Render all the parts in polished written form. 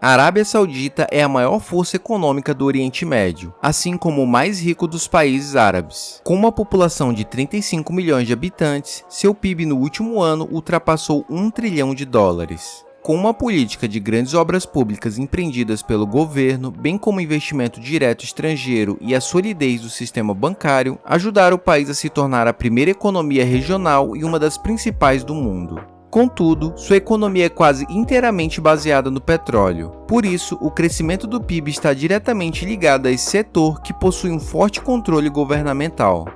A Arábia Saudita é a maior força econômica do Oriente Médio, assim como o mais rico dos países árabes. Com uma população de 35 milhões de habitantes, seu PIB no último ano ultrapassou US$ 1 trilhão. Com uma política de grandes obras públicas empreendidas pelo governo, bem como investimento direto estrangeiro e a solidez do sistema bancário, ajudaram o país a se tornar a primeira economia regional e uma das principais do mundo. Contudo, sua economia é quase inteiramente baseada no petróleo. Por isso, o crescimento do PIB está diretamente ligado a esse setor que possui um forte controle governamental.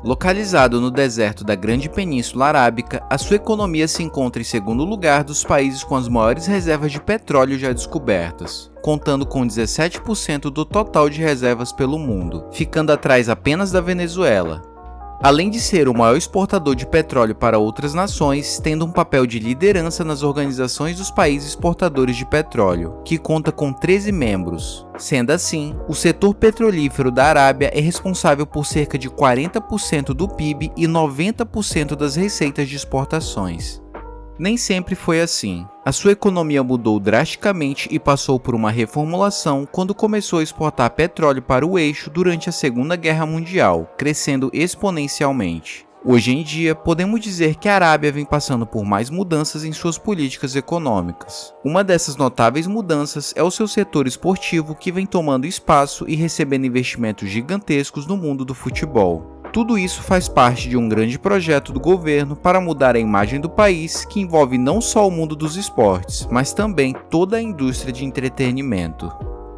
Localizado no deserto da Grande Península Arábica, a sua economia se encontra em segundo lugar dos países com as maiores reservas de petróleo já descobertas, contando com 17% do total de reservas pelo mundo, ficando atrás apenas da Venezuela. Além de ser o maior exportador de petróleo para outras nações, tendo um papel de liderança nas organizações dos países exportadores de petróleo, que conta com 13 membros. Sendo assim, o setor petrolífero da Arábia é responsável por cerca de 40% do PIB e 90% das receitas de exportações. Nem sempre foi assim. A sua economia mudou drasticamente e passou por uma reformulação quando começou a exportar petróleo para o eixo durante a Segunda Guerra Mundial, crescendo exponencialmente. Hoje em dia, podemos dizer que a Arábia vem passando por mais mudanças em suas políticas econômicas. Uma dessas notáveis mudanças é o seu setor esportivo, que vem tomando espaço e recebendo investimentos gigantescos no mundo do futebol. Tudo isso faz parte de um grande projeto do governo para mudar a imagem do país, que envolve não só o mundo dos esportes, mas também toda a indústria de entretenimento.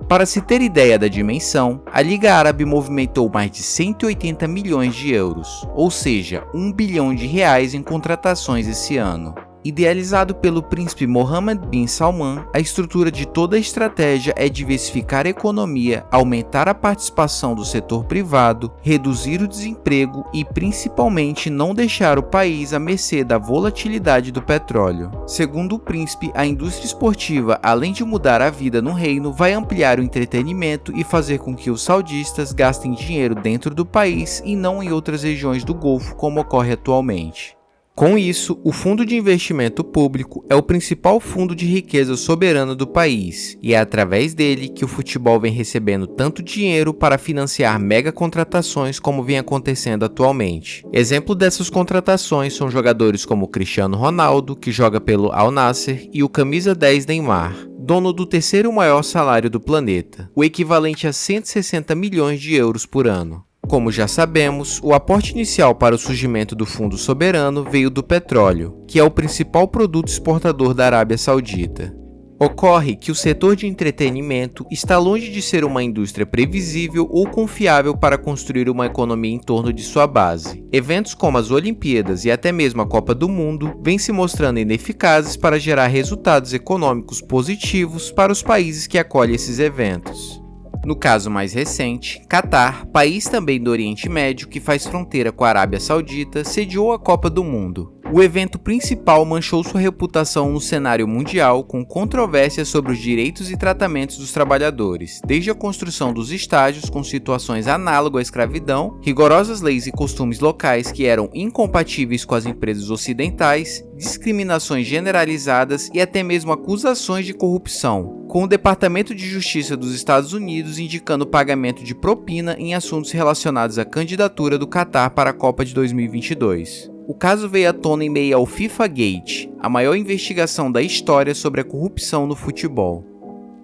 Para se ter ideia da dimensão, a Liga Árabe movimentou mais de 180 milhões de euros, ou seja, R$ 1 bilhão em contratações esse ano. Idealizado pelo príncipe Mohammed bin Salman, a estrutura de toda a estratégia é diversificar a economia, aumentar a participação do setor privado, reduzir o desemprego e, principalmente, não deixar o país à mercê da volatilidade do petróleo. Segundo o príncipe, a indústria esportiva, além de mudar a vida no reino, vai ampliar o entretenimento e fazer com que os saudistas gastem dinheiro dentro do país e não em outras regiões do Golfo, como ocorre atualmente. Com isso, o Fundo de Investimento Público é o principal fundo de riqueza soberano do país, e é através dele que o futebol vem recebendo tanto dinheiro para financiar mega contratações como vem acontecendo atualmente. Exemplo dessas contratações são jogadores como Cristiano Ronaldo, que joga pelo Al Nassr, e o camisa 10 Neymar, dono do terceiro maior salário do planeta, o equivalente a 160 milhões de euros por ano. Como já sabemos, o aporte inicial para o surgimento do Fundo Soberano veio do petróleo, que é o principal produto exportador da Arábia Saudita. Ocorre que o setor de entretenimento está longe de ser uma indústria previsível ou confiável para construir uma economia em torno de sua base. Eventos como as Olimpíadas e até mesmo a Copa do Mundo vêm se mostrando ineficazes para gerar resultados econômicos positivos para os países que acolhem esses eventos. No caso mais recente, Catar, país também do Oriente Médio que faz fronteira com a Arábia Saudita, sediou a Copa do Mundo. O evento principal manchou sua reputação no cenário mundial com controvérsias sobre os direitos e tratamentos dos trabalhadores, desde a construção dos estádios com situações análogas à escravidão, rigorosas leis e costumes locais que eram incompatíveis com as empresas ocidentais, discriminações generalizadas e até mesmo acusações de corrupção, com o Departamento de Justiça dos Estados Unidos indicando o pagamento de propina em assuntos relacionados à candidatura do Catar para a Copa de 2022. O caso veio à tona em meio ao FIFA Gate, a maior investigação da história sobre a corrupção no futebol.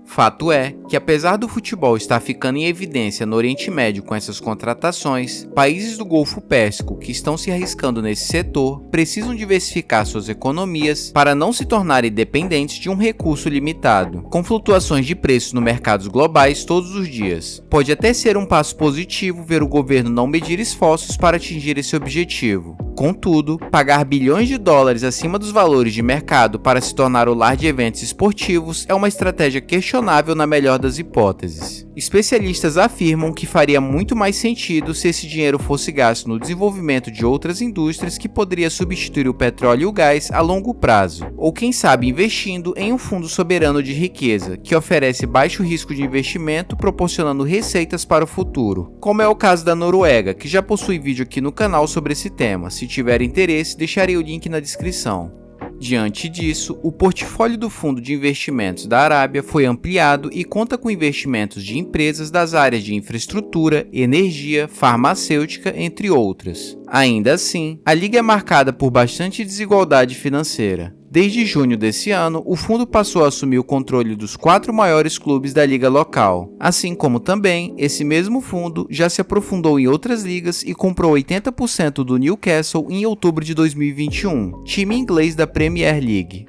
Fato é que, apesar do futebol estar ficando em evidência no Oriente Médio com essas contratações, países do Golfo Pérsico que estão se arriscando nesse setor precisam diversificar suas economias para não se tornarem dependentes de um recurso limitado, com flutuações de preços nos mercados globais todos os dias. Pode até ser um passo positivo ver o governo não medir esforços para atingir esse objetivo. Contudo, pagar bilhões de dólares acima dos valores de mercado para se tornar o lar de eventos esportivos é uma estratégia questionável na melhor das hipóteses. Especialistas afirmam que faria muito mais sentido se esse dinheiro fosse gasto no desenvolvimento de outras indústrias que poderia substituir o petróleo e o gás a longo prazo, ou quem sabe investindo em um fundo soberano de riqueza, que oferece baixo risco de investimento proporcionando receitas para o futuro, como é o caso da Noruega, que já possui vídeo aqui no canal sobre esse tema. Se tiver interesse, deixarei o link na descrição. Diante disso, o portfólio do Fundo de Investimentos da Arábia foi ampliado e conta com investimentos de empresas das áreas de infraestrutura, energia, farmacêutica, entre outras. Ainda assim, a liga é marcada por bastante desigualdade financeira. Desde junho desse ano, o fundo passou a assumir o controle dos 4 maiores clubes da liga local. Assim como também, esse mesmo fundo já se aprofundou em outras ligas e comprou 80% do Newcastle em outubro de 2021, time inglês da Premier League.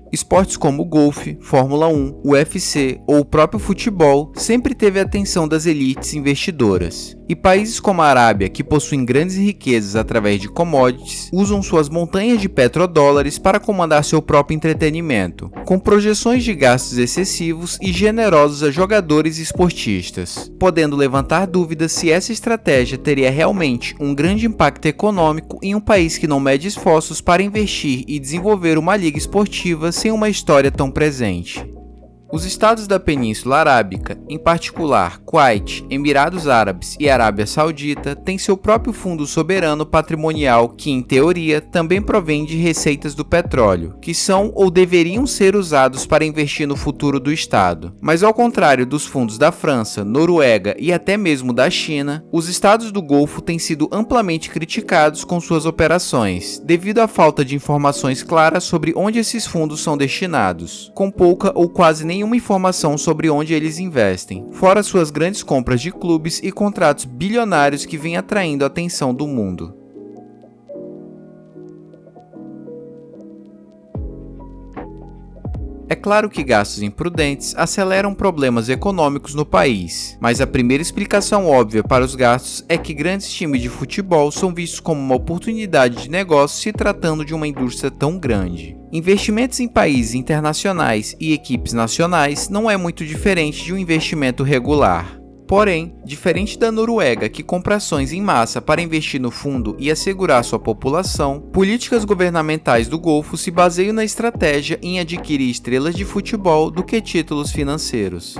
Esportes como o golfe, Fórmula 1, UFC ou o próprio futebol sempre teve a atenção das elites investidoras. E países como a Arábia, que possuem grandes riquezas através de commodities, usam suas montanhas de petrodólares para comandar seu próprio entretenimento, com projeções de gastos excessivos e generosos a jogadores e esportistas, podendo levantar dúvidas se essa estratégia teria realmente um grande impacto econômico em um país que não mede esforços para investir e desenvolver uma liga esportiva sem uma história tão presente. Os estados da Península Arábica, em particular Kuwait, Emirados Árabes e Arábia Saudita, têm seu próprio fundo soberano patrimonial que, em teoria, também provém de receitas do petróleo, que são ou deveriam ser usados para investir no futuro do estado. Mas ao contrário dos fundos da França, Noruega e até mesmo da China, os estados do Golfo têm sido amplamente criticados com suas operações, devido à falta de informações claras sobre onde esses fundos são destinados, com pouca ou quase nenhuma informação sobre onde eles investem, fora suas grandes compras de clubes e contratos bilionários que vêm atraindo a atenção do mundo. É claro que gastos imprudentes aceleram problemas econômicos no país, mas a primeira explicação óbvia para os gastos é que grandes times de futebol são vistos como uma oportunidade de negócio se tratando de uma indústria tão grande. Investimentos em países internacionais e equipes nacionais não é muito diferente de um investimento regular. Porém, diferente da Noruega, que compra ações em massa para investir no fundo e assegurar sua população, políticas governamentais do Golfo se baseiam na estratégia em adquirir estrelas de futebol do que títulos financeiros.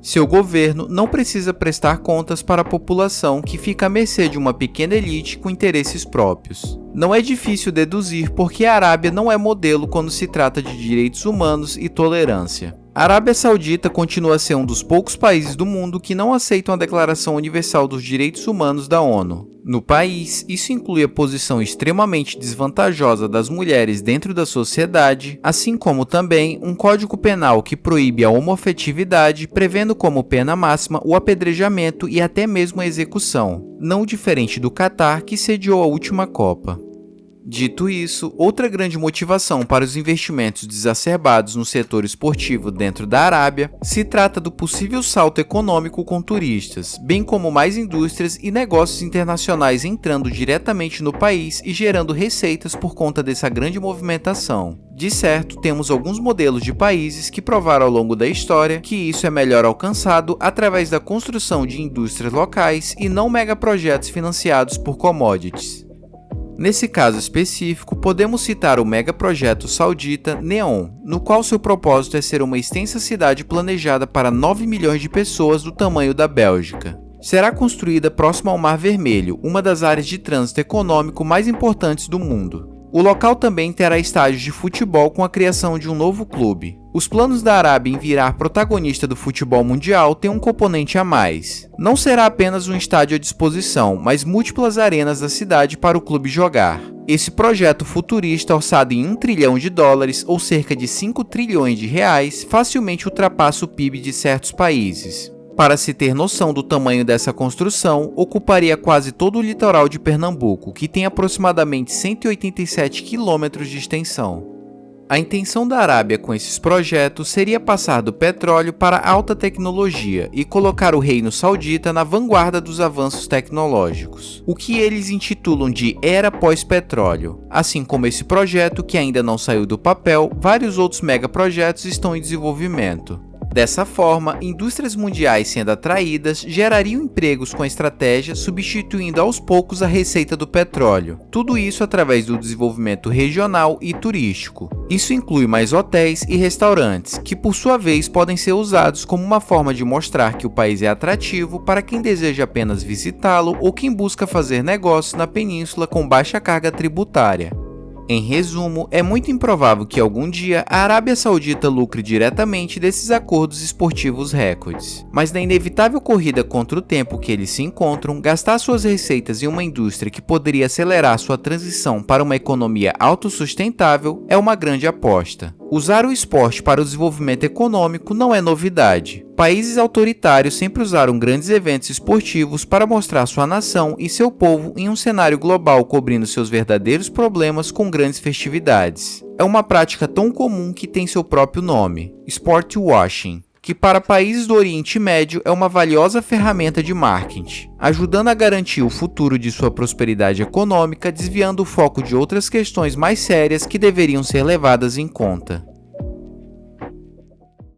Seu governo não precisa prestar contas para a população que fica à mercê de uma pequena elite com interesses próprios. Não é difícil deduzir porque a Arábia não é modelo quando se trata de direitos humanos e tolerância. A Arábia Saudita continua a ser um dos poucos países do mundo que não aceitam a Declaração Universal dos Direitos Humanos da ONU. No país, isso inclui a posição extremamente desvantajosa das mulheres dentro da sociedade, assim como também um código penal que proíbe a homoafetividade, prevendo como pena máxima o apedrejamento e até mesmo a execução, não diferente do Catar, que sediou a última Copa. Dito isso, outra grande motivação para os investimentos desacerbados no setor esportivo dentro da Arábia se trata do possível salto econômico com turistas, bem como mais indústrias e negócios internacionais entrando diretamente no país e gerando receitas por conta dessa grande movimentação. De certo, temos alguns modelos de países que provaram ao longo da história que isso é melhor alcançado através da construção de indústrias locais e não megaprojetos financiados por commodities. Nesse caso específico, podemos citar o megaprojeto saudita Neom, no qual seu propósito é ser uma extensa cidade planejada para 9 milhões de pessoas do tamanho da Bélgica. Será construída próxima ao Mar Vermelho, uma das áreas de trânsito econômico mais importantes do mundo. O local também terá estádios de futebol com a criação de um novo clube. Os planos da Arábia em virar protagonista do futebol mundial têm um componente a mais. Não será apenas um estádio à disposição, mas múltiplas arenas da cidade para o clube jogar. Esse projeto futurista, orçado em US$ 1 trilhão, ou cerca de 5 trilhões de reais, facilmente ultrapassa o PIB de certos países. Para se ter noção do tamanho dessa construção, ocuparia quase todo o litoral de Pernambuco, que tem aproximadamente 187 quilômetros de extensão. A intenção da Arábia com esses projetos seria passar do petróleo para a alta tecnologia e colocar o reino saudita na vanguarda dos avanços tecnológicos, o que eles intitulam de Era Pós-Petróleo. Assim como esse projeto, que ainda não saiu do papel, vários outros megaprojetos estão em desenvolvimento. Dessa forma, indústrias mundiais sendo atraídas gerariam empregos com a estratégia, substituindo aos poucos a receita do petróleo. Tudo isso através do desenvolvimento regional e turístico. Isso inclui mais hotéis e restaurantes, que por sua vez podem ser usados como uma forma de mostrar que o país é atrativo para quem deseja apenas visitá-lo ou quem busca fazer negócios na península com baixa carga tributária. Em resumo, é muito improvável que algum dia a Arábia Saudita lucre diretamente desses acordos esportivos recordes. Mas na inevitável corrida contra o tempo que eles se encontram, gastar suas receitas em uma indústria que poderia acelerar sua transição para uma economia autossustentável é uma grande aposta. Usar o esporte para o desenvolvimento econômico não é novidade. Países autoritários sempre usaram grandes eventos esportivos para mostrar sua nação e seu povo em um cenário global, cobrindo seus verdadeiros problemas com grandes festividades. É uma prática tão comum que tem seu próprio nome, sport washing, que para países do Oriente Médio é uma valiosa ferramenta de marketing, ajudando a garantir o futuro de sua prosperidade econômica, desviando o foco de outras questões mais sérias que deveriam ser levadas em conta.